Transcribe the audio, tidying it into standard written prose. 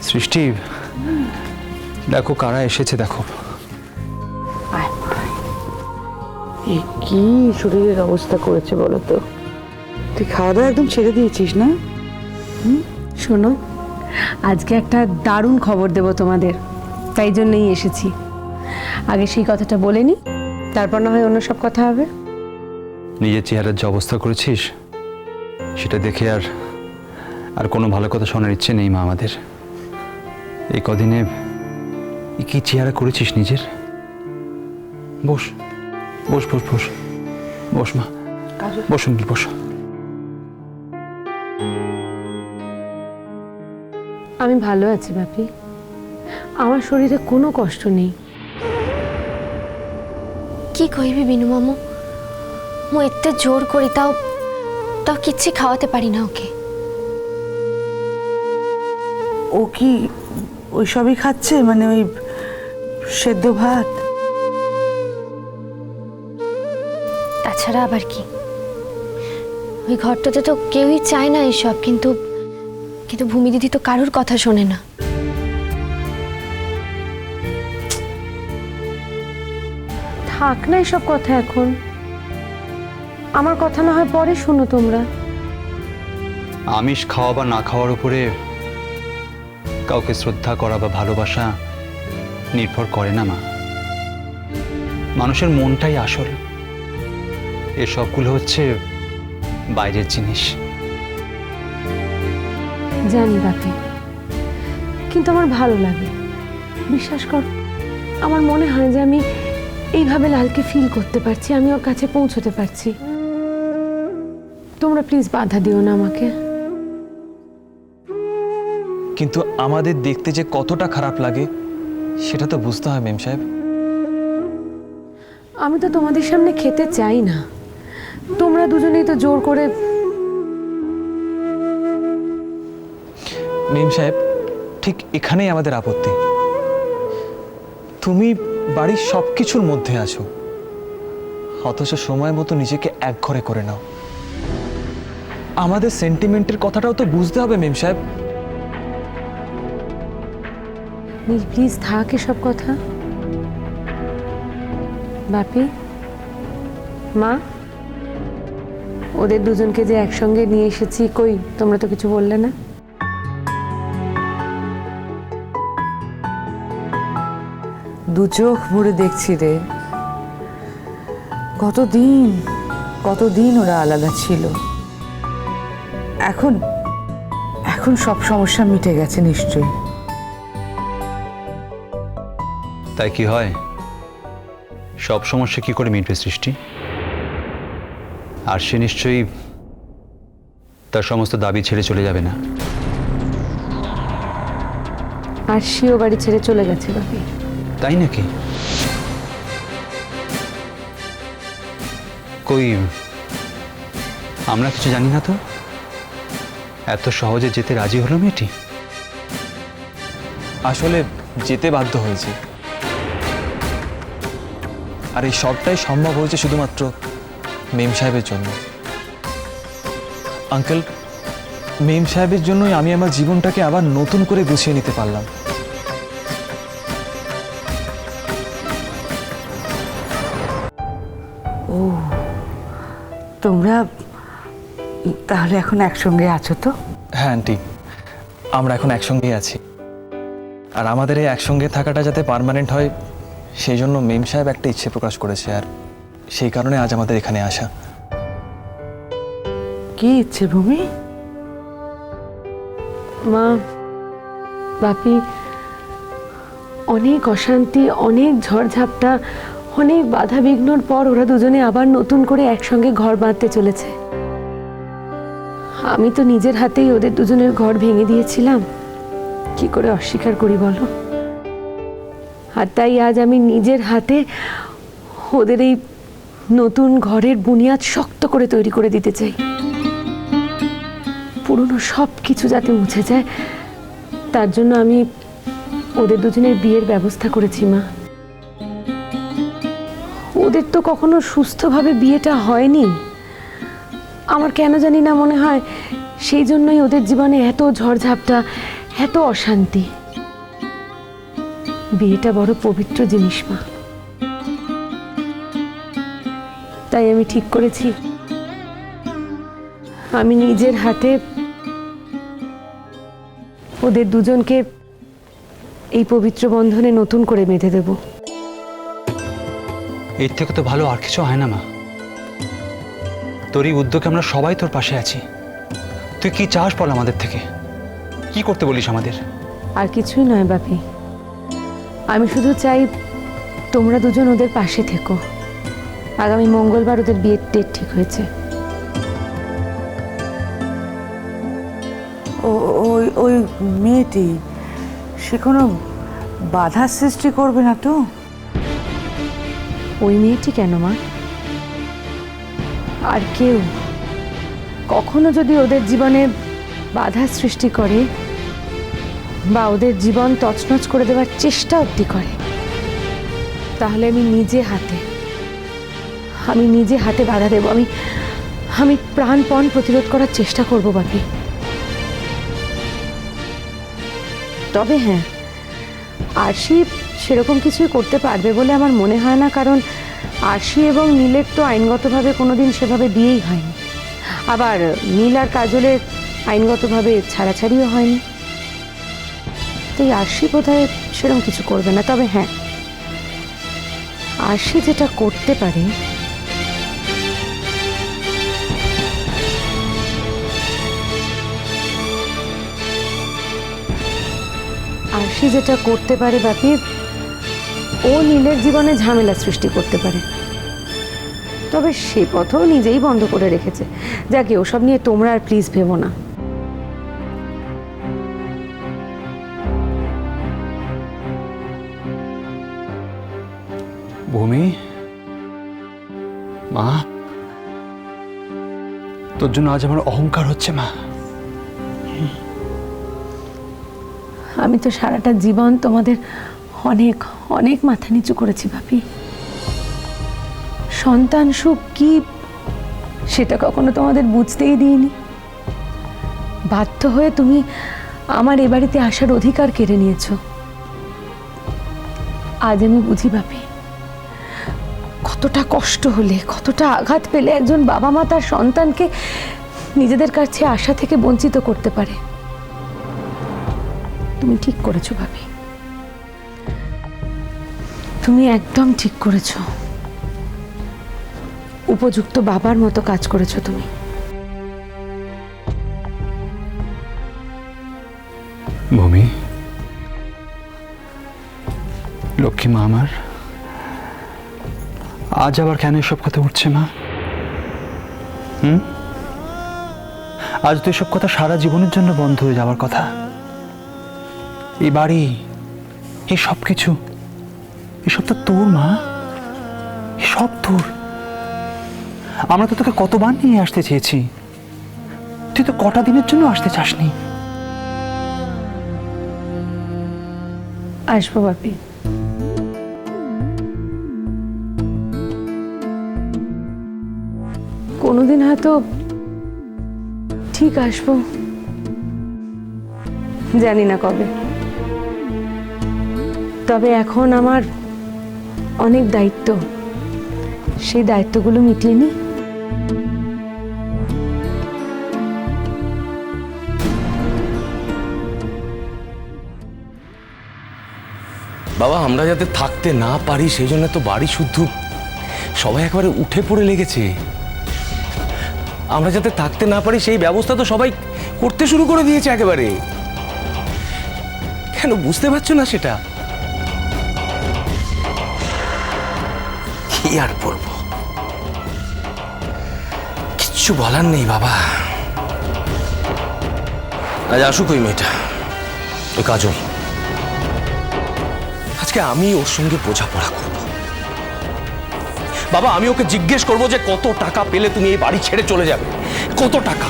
সৃষ্টি, দেখো কারা এসেছে, দেখো। কি শরীরের অবস্থা করেছে বলো তো? তুই খাওয়া দাওয়া একদম ছেড়ে দিয়েছিস না? শোনো, আজকে একটা দারুণ খবর দেব তোমাদের, তাই জন্যই এসেছি। আগে সেই কথাটা বলে নি, তারপর না হয় অন্য সব কথা হবে। নিজের চেহারার যে অবস্থা করেছিস সেটা দেখে আর কোনো ভালো কথা শোনার ইচ্ছে নেই মা আমাদের। এই কদিনে কি চেহারা করেছিস নিজের। বস বস বস বস বস মা, বস অঙ্কিল, বস। আমি ভালো আছি বাপি, আমার শরীরে কোনো কষ্ট নেই। কি কইবি বিনু মামু, মু এতে জোর করি তাও তাও কিচ্ছি খাওয়াতে পারি না ওকে। ও কি ওই সবই খাচ্ছে, মানে ওই সেদ্ধ ভাত? তাছাড়া আবার কি, ওই ঘরটাতে তো কেউই চায় না এইসব, কিন্তু কিন্তু ভূমি দিদি তো কারোর কথা শোনে না। থাক না এসব কথা এখন, আমার কথা না হয় পরে শোনো তোমরা। আমিষ খাওয়া বা না খাওয়ার উপরে কাউকে শ্রদ্ধা করা বা ভালোবাসা নির্ভর করে না মা। মানুষের মনটাই আসল, এসবগুলো হচ্ছে বাইরের জিনিস। জানি বাপি, কিন্তু আমার ভালো লাগে, বিশ্বাস কর। আমার মনে হয় যে আমি এইভাবে লালকে ফিল করতে পারছি, আমি ওর কাছে পৌঁছতে পারছি। তোমরা প্লিজ বাধা দিও না আমাকে। কিন্তু আমাদের দেখতে যে কতটা খারাপ লাগে সেটা তো বুঝতে হয় মেম সাহেব। আমি তো তোমাদের সামনে খেতে চাই না, তোমরা দুজনেই তো জোর করে। মেম সাহেব, ঠিক এখানেই আমাদের আপত্তি। তুমি বাড়ির সব কিছুর মধ্যে আছো, অথচ সময় মতো নিজেকে একঘরে করে নাও। আমাদের সেন্টিমেন্টের কথাটাও তো বুঝতে হবে মেম সাহেব। নীল প্লিজ থাক এসব কথা। বাপি, মা, ওদের দুজনকে যে একসঙ্গে নিয়ে এসেছি, কই তোমরা তো কিছু বললে না। দু চোখ ভরে দেখছি রে, কতদিন কতদিন ওরা আলাদা ছিল। এখন এখন সব সমস্যা মিটে গেছে নিশ্চয়ই। তাই কি হয়? সব সমস্যা কি করে মিটবে সৃষ্টি? আর সে নিশ্চয়ই তার সমস্ত দাবি ছেড়ে চলে যাবে না। আর সেও বাড়ি ছেড়ে চলে গেছে বাপি। তাই নাকি? কই আমরা কিছু জানি না তো? এত সহজে যেতে রাজি হলো মেয়েটি? আসলে যেতে বাধ্য হয়েছে, আর এই সবটাই সম্ভব হয়েছে শুধুমাত্র মেম সাহেবের জন্য। আঙ্কেল, মেম সাহেবের জন্যই আমি আমার জীবনটাকে আবার নতুন করে গুছিয়ে নিতে পারলাম। তোমরা তাহলে এখন একসঙ্গে আছো তো? হ্যাঁ আন্টি, আমরা এখন একসঙ্গেই আছি। আর আমাদের এই একসঙ্গে থাকাটা যাতে পার্মানেন্ট হয় সেই জন্য মেম সাহেব একটা ইচ্ছে প্রকাশ করেছে, আর সেই কারণে আজ আমাদের এখানে আসা। কি ইচ্ছে ভূমি? মা, বাপি, অনেক অশান্তি, অনেক ঝড়ঝাপটা, অনেক বাধা বিঘ্নর পর ওরা দুজনে আবার নতুন করে একসঙ্গে ঘর বাঁধতে চলেছে। আমি তো নিজের হাতেই ওদের দুজনের ঘর ভেঙে দিয়েছিলাম, কি করে অস্বীকার করি বলো? আর তাই আজ আমি নিজের হাতে ওদের এই নতুন ঘরের বুনিয়াদ শক্ত করে তৈরি করে দিতে চাই। পুরনো সব কিছু যাতে মুছে যায়, তার জন্য আমি ওদের দুজনের বিয়ের ব্যবস্থা করেছি মা। ওদের তো কখনো সুস্থভাবে বিয়েটা হয়নি, আমার কেন জানি না মনে হয় সেই জন্যই ওদের জীবনে এত ঝড়ঝাপটা, এত অশান্তি। বিয়েটা বড় পবিত্র জিনিস মা, তাই আমি ঠিক করেছি আমি নিজের হাতে ওদের দুজনকে এই পবিত্র বন্ধনে নতুন করে বেঁধে দেব। এর থেকে তো ভালো আর কিছু হয় না মা। তোর এই উদ্যোগে আমরা সবাই তোর পাশে আছি। তুই কি চাস বল আমাদের থেকে? কি করতে বলিস আমাদের? আর কিছুই নয় বাপি, আমি শুধু চাই তোমরা দুজন ওদের পাশে থেকো। আগামী মঙ্গলবার ওদের বিয়ের ডেট ঠিক হয়েছে। ওই ওই মেয়েটি সে কোনো বাধা সৃষ্টি করবে না তো? ওই মেয়েটি কেন মা? আর কেউ কখনো যদি ওদের জীবনে বাধা সৃষ্টি করে বা ওদের জীবন তছনছ করে দেওয়ার চেষ্টা অবধি করে, তাহলে আমি নিজে হাতে বাধা দেব। আমি প্রাণপণ প্রতিরোধ করার চেষ্টা করব বাপি। তবে হ্যাঁ, আরশি সেরকম কিছুই করতে পারবে বলে আমার মনে হয় না, কারণ আরশি এবং নীলের তো আইনগতভাবে কোনোদিন সেভাবে বিয়েই হয়নি। আবার নীল আর কাজলের আইনগতভাবে ছাড়াছাড়িও হয়নি। তো এই আরশি বোধহয় সেরকম কিছু করবে না। তবে হ্যাঁ, আরশি যেটা করতে পারে, আরশি যেটা করতে পারে বাপি, ও নীলের জীবনে ঝামেলা সৃষ্টি করতে পারে। তবে সে পথও নিজেই বন্ধ করে রেখেছে। যাকে ওসব নিয়ে তোমরা আর প্লিজ ভেবো না। ভূমি, মা, তোর জন্য আজ আমার অহংকার হচ্ছে মা। আমি তো সারাটা জীবন তোমাদের অনেক অনেক মাথা নিচু করেছি ভাবি। সন্তান সুখ কি সেটা কখনো তোমাদের বুঝতেই দিইনি। বাধ্য হয়ে তুমি আমার এ বাড়িতে আসার অধিকার কেড়ে নিয়েছো। আজ আমি বুঝি ভাবি, কতটা কষ্ট হলে, কতটা আঘাত পেলে একজন বাবা মা তার সন্তানকে নিজেদের কাছে আশা থেকে বঞ্চিত করতে পারে। তুমি ঠিক করেছো ভাবি, তুমি একদম ঠিক করেছো। উপযুক্ত বাবার মতো কাজ করেছো তুমি। ভূমি, লক্ষ্মী মা আমার, আজ আবার কেন এসব কথা উঠছে মা? আজ তো এসব কথা সারা জীবনের জন্য বন্ধ হয়ে যাওয়ার কথা। এই বাড়ি, এই সব কিছু, এসব তো তোর মা, সব তোর। আমরা তো তোকে কতবার নিয়ে আসতে চেয়েছি, তুই তো কটা দিনের জন্য আসতে চাসনি। আসবো বাপি, কোনোদিন হয়তো ঠিক আসবো, জানি না কবে। তবে এখন আমার অনেক দায়িত্ব, সেই দায়িত্বগুলো মিটিয়ে নি। বাবা, আমরা যাতে থাকতে না পারি সেই জন্য তো বাড়ি শুদ্ধ সবাই একেবারে উঠে পড়ে লেগেছে। আমরা যাতে থাকতে না পারি সেই ব্যবস্থা তো সবাই করতে শুরু করে দিয়েছে একেবারে। কেন বুঝতে পারছো না সেটা? কি আর বলবো, কিচ্ছু বলার নেই বাবা। আজ আসুক ওই মেয়েটা, ওই কাজল। আজকে আমি ওর সঙ্গে বোঝাপড়া করব বাবা। আমি ওকে জিজ্ঞেস করবো যে কত টাকা পেলে তুমি এই বাড়ি ছেড়ে চলে যাবে, কত টাকা।